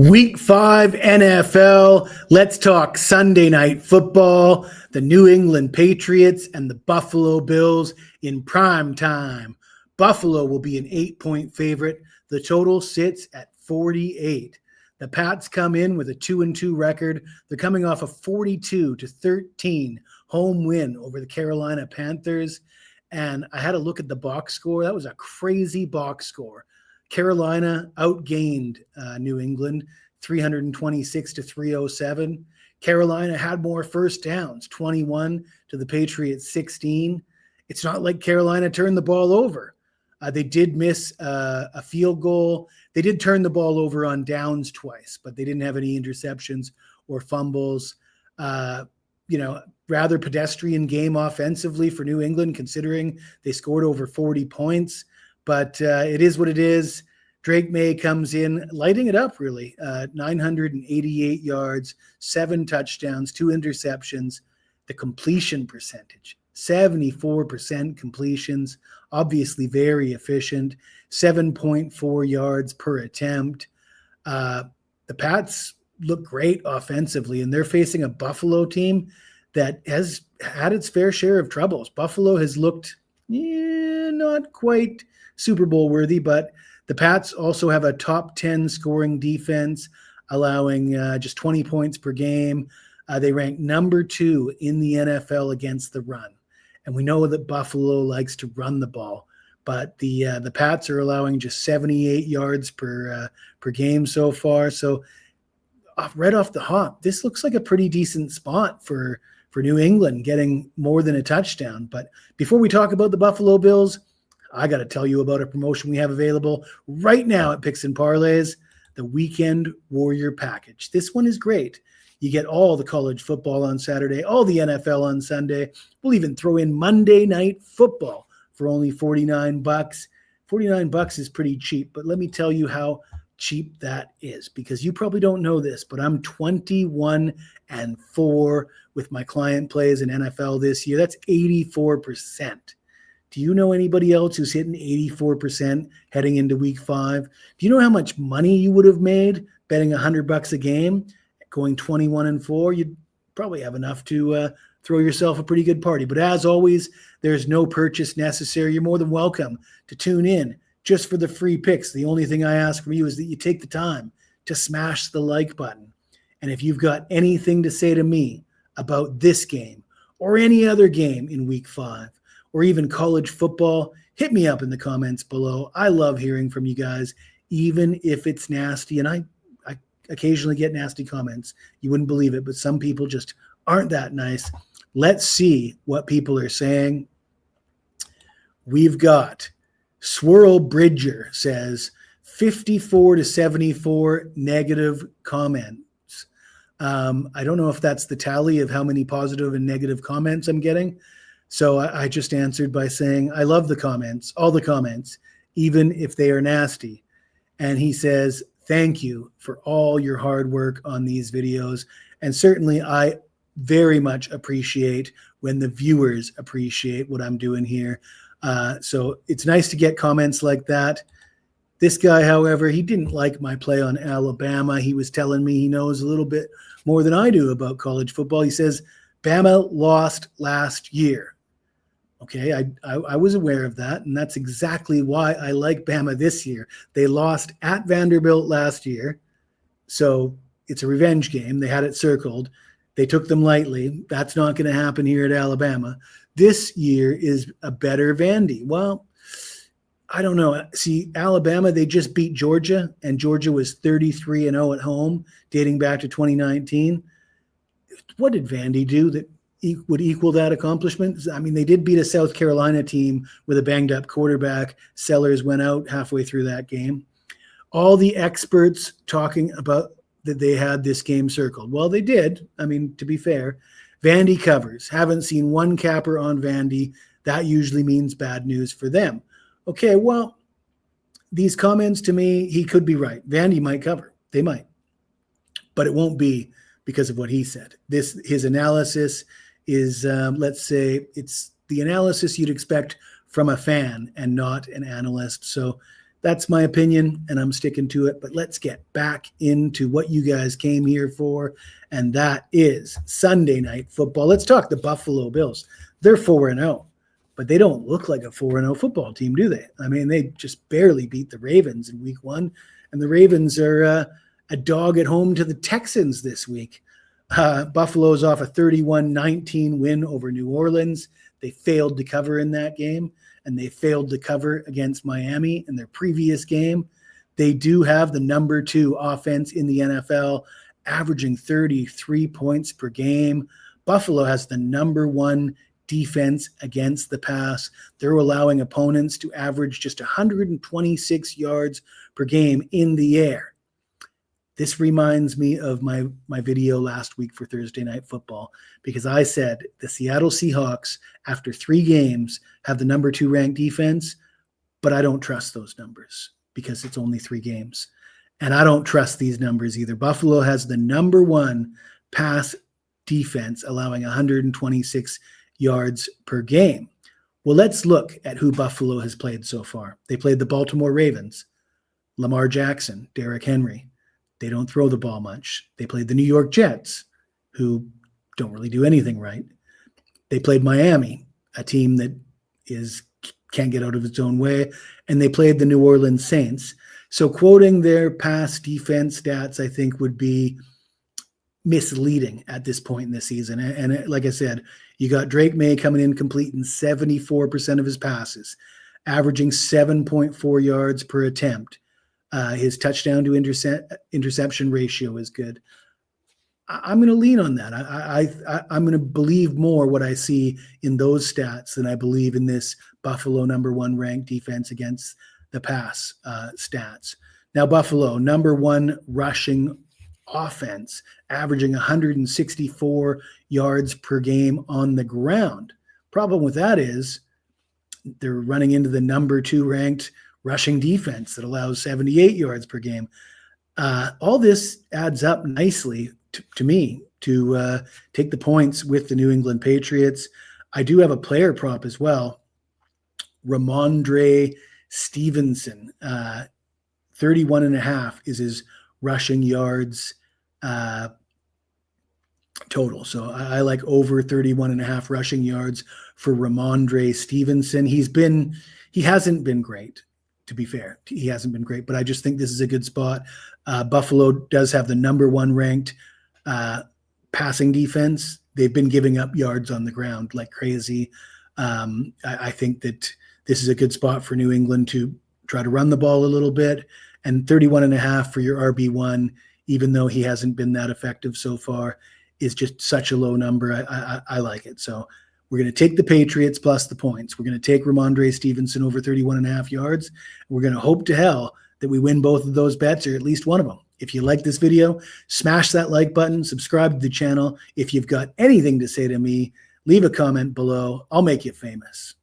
Week 5 NFL. Let's talk Sunday night football. The New England Patriots and the Buffalo Bills in prime time. Buffalo will be an 8-point favorite. The total sits at 48. The Pats come in with a 2-2 record. They're coming off a 42-13 home win over the Carolina Panthers. And I had a look at the box score. That was a crazy box score. Carolina outgained New England 326-307. Carolina had more first downs, 21 to the Patriots 16. It's not like Carolina turned the ball over. They did miss a field goal. They did turn the ball over on downs twice, but they didn't have any interceptions or fumbles. Rather pedestrian game offensively for New England, considering they scored over 40 points. But it is what it is. Drake Maye comes in, lighting it up, really. 988 yards, 7 touchdowns, 2 interceptions. The completion percentage, 74% completions, obviously very efficient, 7.4 yards per attempt. The Pats look great offensively, and they're facing a Buffalo team that has had its fair share of troubles. Buffalo has looked not quite Super Bowl worthy, but the Pats also have a top 10 scoring defense, allowing just 20 points per game. They rank number 2 in the NFL against the run. And we know that Buffalo likes to run the ball, but the Pats are allowing just 78 yards per game so far. So right off the hop, this looks like a pretty decent spot for New England, getting more than a touchdown. But before we talk about the Buffalo Bills, I got to tell you about a promotion we have available right now at Picks and Parlays, the Weekend Warrior Package. This one is great. You get all the college football on Saturday, all the NFL on Sunday. We'll even throw in Monday Night Football for only $49. $49 is pretty cheap, but let me tell you how cheap that is, because you probably don't know this, but I'm 21-4 with my client plays in NFL this year. That's 84%. Do you know anybody else who's hitting 84% heading into week 5? Do you know how much money you would have made betting $100 a game, going 21-4? You'd probably have enough to throw yourself a pretty good party. But as always, there's no purchase necessary. You're more than welcome to tune in just for the free picks. The only thing I ask from you is that you take the time to smash the like button. And if you've got anything to say to me about this game or any other game in week 5, or even college football, hit me up in the comments below. I love hearing from you guys, even if it's nasty. And I occasionally get nasty comments. You wouldn't believe it, but some people just aren't that nice. Let's see what people are saying. We've got Swirl Bridger says 54-74 negative comments. I don't know if that's the tally of how many positive and negative comments I'm getting. So I just answered by saying, I love the comments, all the comments, even if they are nasty. And he says, thank you for all your hard work on these videos. And certainly I very much appreciate when the viewers appreciate what I'm doing here. So it's nice to get comments like that. This guy, however, he didn't like my play on Alabama. He was telling me he knows a little bit more than I do about college football. He says, Bama lost last year. Okay, I was aware of that, and that's exactly why I like Bama this year. They lost at Vanderbilt last year, so it's a revenge game. They had it circled. They took them lightly. That's not going to happen here at Alabama. This year is a better Vandy. Well, I don't know. See, Alabama, they just beat Georgia, and Georgia was 33-0 at home, dating back to 2019. What did Vandy do that would equal that accomplishment? I mean, they did beat a South Carolina team with a banged-up quarterback. Sellers went out halfway through that game. All the experts talking about that they had this game circled. Well, they did. I mean, to be fair, Vandy covers. Haven't seen one capper on Vandy. That usually means bad news for them. Okay, well, these comments to me, he could be right. Vandy might cover. They might. But it won't be because of what he said. His analysis is, let's say, it's the analysis you'd expect from a fan and not an analyst. So That's my opinion, and I'm sticking to it. But let's get back into what you guys came here for, and that is Sunday Night Football. Let's talk the Buffalo Bills. They're 4-0, but they don't look like a 4-0 football team, do they? I mean, they just barely beat the Ravens in week 1, and the Ravens are a dog at home to the Texans this week. Buffalo's off a 31-19 win over New Orleans. They failed to cover in that game, and they failed to cover against Miami in their previous game. They do have the number 2 offense in the NFL, averaging 33 points per game. Buffalo has the number 1 defense against the pass. They're allowing opponents to average just 126 yards per game in the air. This reminds me of my video last week for Thursday Night Football, because I said the Seattle Seahawks, after 3 games, have the number 2 ranked defense, but I don't trust those numbers because it's only 3 games. And I don't trust these numbers either. Buffalo has the number 1 pass defense, allowing 126 yards per game. Well, let's look at who Buffalo has played so far. They played the Baltimore Ravens, Lamar Jackson, Derrick Henry. They don't throw the ball much. They played the New York Jets, who don't really do anything right. They played Miami, a team that can't get out of its own way, and they played the New Orleans Saints. So quoting their pass defense stats, I think, would be misleading at this point in the season. And like I said, you got Drake Maye coming in completing 74% of his passes, averaging 7.4 yards per attempt. His touchdown to interception ratio is good. I'm going to lean on that. I'm going to believe more what I see in those stats than I believe in this Buffalo number 1 ranked defense against the pass stats. Now, Buffalo, number 1 rushing offense, averaging 164 yards per game on the ground. Problem with that is they're running into the number 2 ranked rushing defense that allows 78 yards per game. All this adds up nicely to me to take the points with the New England Patriots. I do have a player prop as well. Ramondre Stevenson, 31.5 is his rushing yards total. So I like over 31.5 rushing yards for Ramondre Stevenson. He hasn't been great. To be fair, he hasn't been great, but I just think this is a good spot. Buffalo does have the number 1 ranked passing defense. They've been giving up yards on the ground like crazy. I think that this is a good spot for New England to try to run the ball a little bit. And 31.5 for your RB1, even though he hasn't been that effective so far, is just such a low number. I like it. So we're going to take the Patriots plus the points. We're going to take Ramondre Stevenson over 31.5 yards. We're going to hope to hell that we win both of those bets, or at least one of them. If you like this video, smash that like button, subscribe to the channel. If you've got anything to say to me, leave a comment below. I'll make you famous.